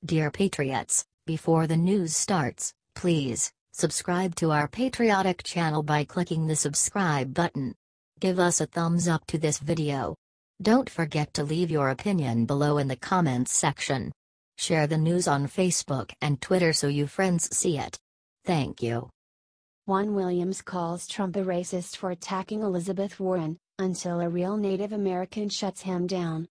Dear Patriots, before the news starts, please subscribe to our patriotic channel by clicking the subscribe button. Give us a thumbs up to this video. Don't forget to leave your opinion below in the comments section. Share the news on Facebook and Twitter so your friends see it. Thank you. Juan Williams calls Trump a racist for attacking Elizabeth Warren, until a real Native American shuts him down.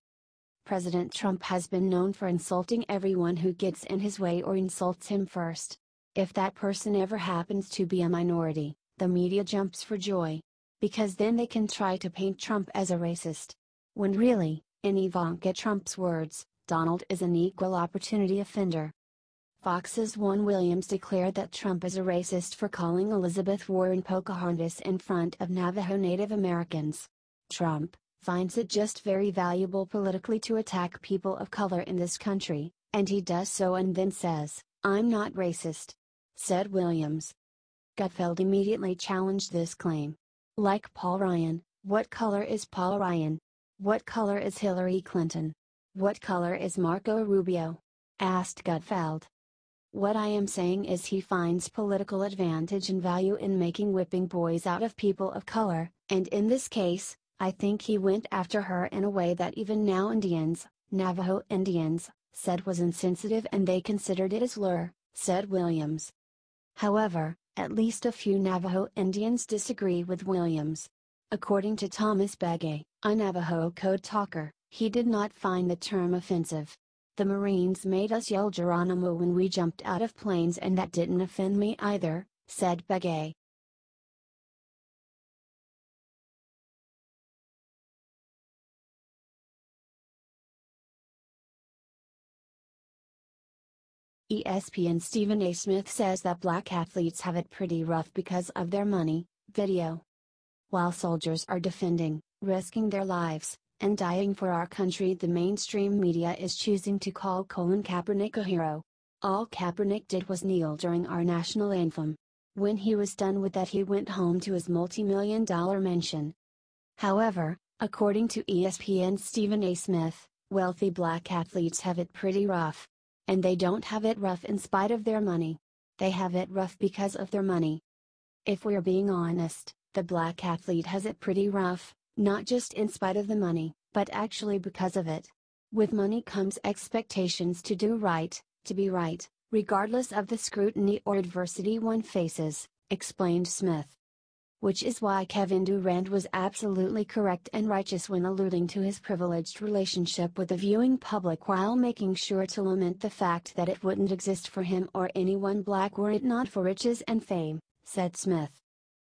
President Trump has been known for insulting everyone who gets in his way or insults him first. If that person ever happens to be a minority, the media jumps for joy. Because then they can try to paint Trump as a racist. When really, in Ivanka Trump's words, Donald is an equal opportunity offender. Fox's Juan Williams declared that Trump is a racist for calling Elizabeth Warren Pocahontas in front of Navajo Native Americans. Trump finds it just very valuable politically to attack people of color in this country, and he does so and then says, "I'm not racist," said Williams. Gutfeld immediately challenged this claim. Like Paul Ryan, what color is Paul Ryan? What color is Hillary Clinton? What color is Marco Rubio? Asked Gutfeld. What I am saying is he finds political advantage and value in making whipping boys out of people of color, and in this case, I think he went after her in a way that even now Navajo Indians, said was insensitive and they considered it a slur, said Williams. However, at least a few Navajo Indians disagree with Williams. According to Thomas Begay, a Navajo code talker, he did not find the term offensive. The Marines made us yell Geronimo when we jumped out of planes and that didn't offend me either, said Begay. ESPN's Stephen A. Smith says that black athletes have it pretty rough because of their money. Video. While soldiers are defending, risking their lives, and dying for our country, the mainstream media is choosing to call Colin Kaepernick a hero. All Kaepernick did was kneel during our national anthem. When he was done with that, he went home to his multi-million-dollar mansion. However, according to ESPN's Stephen A. Smith, wealthy black athletes have it pretty rough. And they don't have it rough in spite of their money. They have it rough because of their money. If we're being honest, the black athlete has it pretty rough, not just in spite of the money, but actually because of it. With money comes expectations to do right, to be right, regardless of the scrutiny or adversity one faces, explained Smith. Which is why Kevin Durant was absolutely correct and righteous when alluding to his privileged relationship with the viewing public while making sure to lament the fact that it wouldn't exist for him or anyone black were it not for riches and fame, said Smith.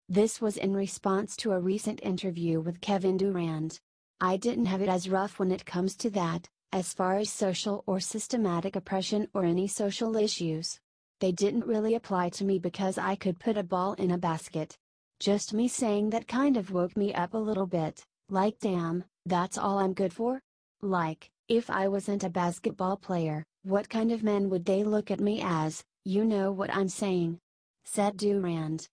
This was in response to a recent interview with Kevin Durant. I didn't have it as rough when it comes to that, as far as social or systematic oppression or any social issues. They didn't really apply to me because I could put a ball in a basket. Just me saying that kind of woke me up a little bit, like damn, that's all I'm good for? Like, if I wasn't a basketball player, what kind of man would they look at me as, you know what I'm saying? Said Durant.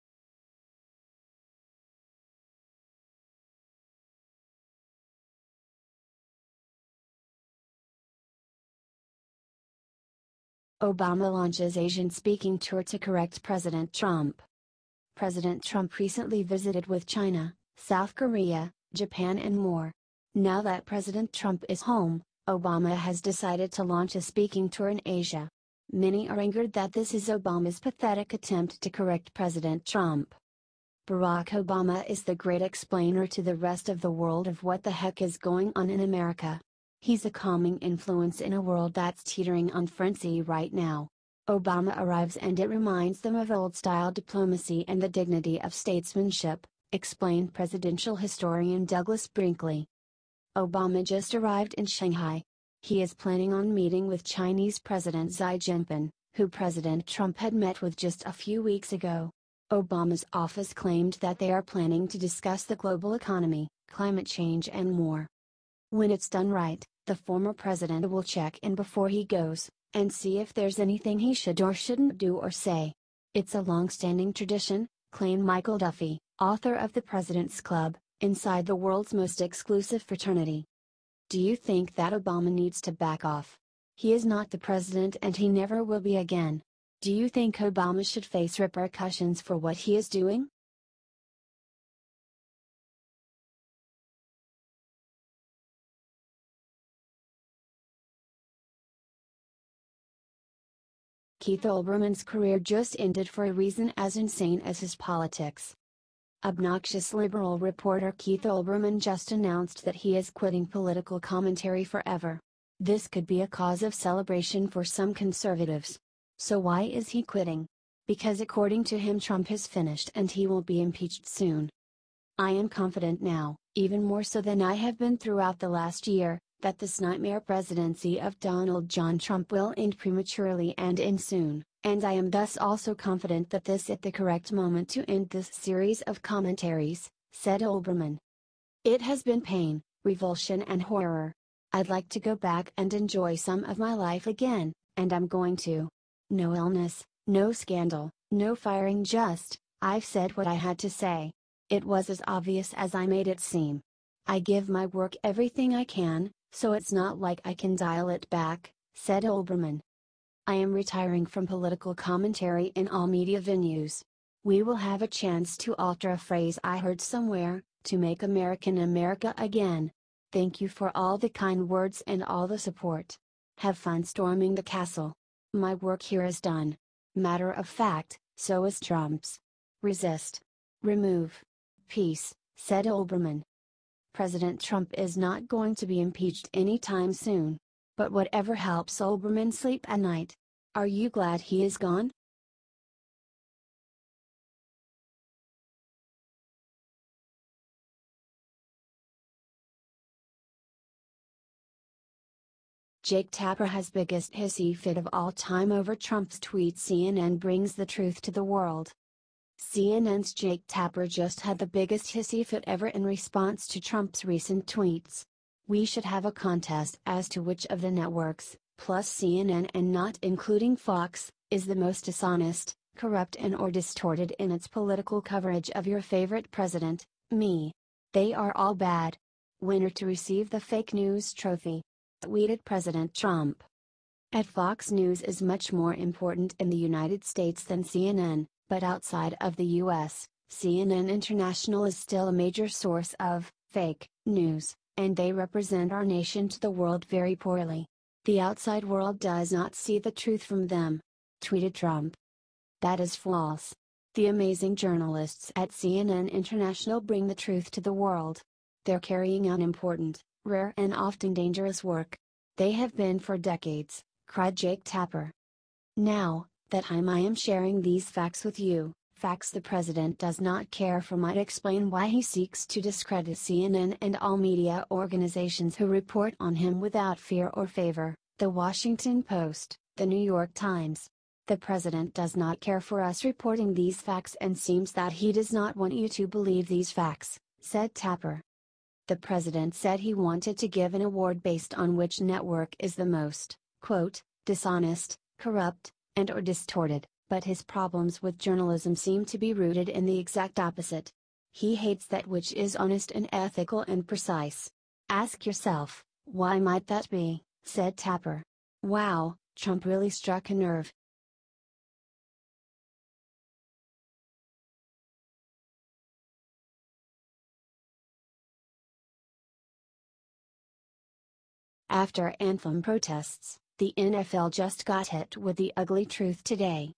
Obama launches Asian speaking tour to correct President Trump. President Trump recently visited with China, South Korea, Japan and more. Now that President Trump is home, Obama has decided to launch a speaking tour in Asia. Many are angered that this is Obama's pathetic attempt to correct President Trump. Barack Obama is the great explainer to the rest of the world of what the heck is going on in America. He's a calming influence in a world that's teetering on frenzy right now. Obama arrives and it reminds them of old-style diplomacy and the dignity of statesmanship, explained presidential historian Douglas Brinkley. Obama just arrived in Shanghai. He is planning on meeting with Chinese President Xi Jinping, who President Trump had met with just a few weeks ago. Obama's office claimed that they are planning to discuss the global economy, climate change and more. When it's done right, the former president will check in before he goes, and see if there's anything he should or shouldn't do or say. It's a long-standing tradition, claimed Michael Duffy, author of The President's Club, inside the world's most exclusive fraternity. Do you think that Obama needs to back off? He is not the president and he never will be again. Do you think Obama should face repercussions for what he is doing? Keith Olbermann's career just ended for a reason as insane as his politics. Obnoxious liberal reporter Keith Olbermann just announced that he is quitting political commentary forever. This could be a cause of celebration for some conservatives. So why is he quitting? Because according to him Trump is finished and he will be impeached soon. I am confident now, even more so than I have been throughout the last year, that this nightmare presidency of Donald John Trump will end prematurely and end soon, and I am thus also confident that this is the correct moment to end this series of commentaries, said Olbermann. It has been pain, revulsion and horror. I'd like to go back and enjoy some of my life again, and I'm going to. No illness, no scandal, no firing, just, I've said what I had to say. It was as obvious as I made it seem. I give my work everything I can, so it's not like I can dial it back, said Olbermann. I am retiring from political commentary in all media venues. We will have a chance to alter a phrase I heard somewhere, to make America again. Thank you for all the kind words and all the support. Have fun storming the castle. My work here is done. Matter of fact, so is Trump's. Resist. Remove. Peace, said Olbermann. President Trump is not going to be impeached anytime soon. But whatever helps Olbermann sleep at night. Are you glad he is gone? Jake Tapper has biggest hissy fit of all time over Trump's tweet. CNN brings the truth to the world. CNN's Jake Tapper just had the biggest hissy fit ever in response to Trump's recent tweets. We should have a contest as to which of the networks, plus CNN and not including Fox, is the most dishonest, corrupt and/or distorted in its political coverage of your favorite president, me. They are all bad. Winner to receive the fake news trophy. Tweeted President Trump. At Fox News is much more important in the United States than CNN, but outside of the US, CNN International is still a major source of fake news, and they represent our nation to the world very poorly. The outside world does not see the truth from them. Tweeted Trump. That is false. The amazing journalists at CNN International bring the truth to the world. They're carrying out important, rare and often dangerous work. They have been for decades, cried Jake Tapper. Now, that I am sharing these facts with you, facts the president does not care for, might explain why he seeks to discredit CNN and all media organizations who report on him without fear or favor, The Washington Post, The New York Times. The president does not care for us reporting these facts and seems that he does not want you to believe these facts, said Tapper. The president said he wanted to give an award based on which network is the most, quote, dishonest, corrupt, and/or distorted, but his problems with journalism seem to be rooted in the exact opposite. He hates that which is honest and ethical and precise. Ask yourself, why might that be, said Tapper. Wow, Trump really struck a nerve. After anthem protests, the NFL just got hit with the ugly truth today.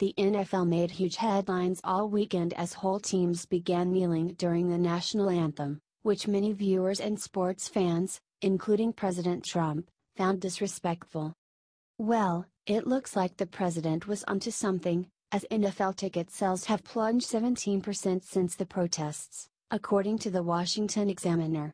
The NFL made huge headlines all weekend as whole teams began kneeling during the national anthem, which many viewers and sports fans, including President Trump, found disrespectful. Well, it looks like the president was onto something, as NFL ticket sales have plunged 17% since the protests, according to the Washington Examiner.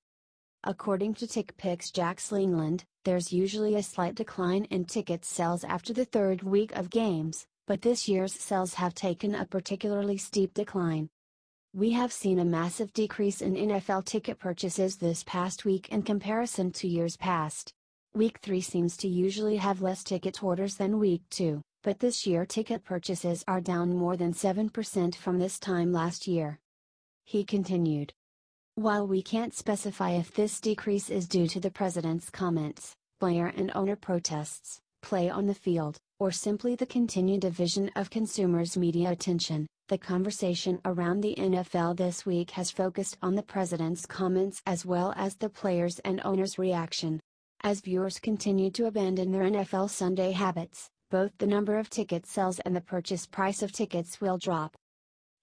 According to TickPick's Jack Slingland, there's usually a slight decline in ticket sales after the third week of games, but this year's sales have taken a particularly steep decline. We have seen a massive decrease in NFL ticket purchases this past week in comparison to years past. Week 3 seems to usually have less ticket orders than Week 2, but this year ticket purchases are down more than 7% from this time last year. He continued. While we can't specify if this decrease is due to the president's comments, player and owner protests, play on the field, or simply the continued division of consumers' media attention, the conversation around the NFL this week has focused on the president's comments as well as the players' and owners' reaction. As viewers continue to abandon their NFL Sunday habits, both the number of ticket sales and the purchase price of tickets will drop.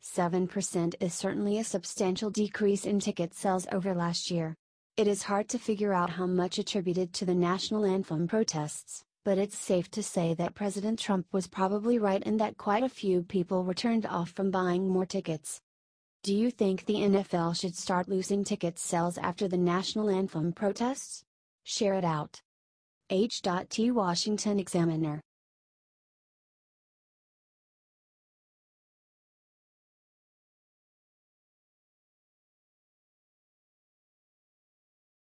7% is certainly a substantial decrease in ticket sales over last year. It is hard to figure out how much attributed to the national anthem protests, but it's safe to say that President Trump was probably right in that quite a few people were turned off from buying more tickets. Do you think the NFL should start losing ticket sales after the national anthem protests? Share it out. H.T. Washington Examiner.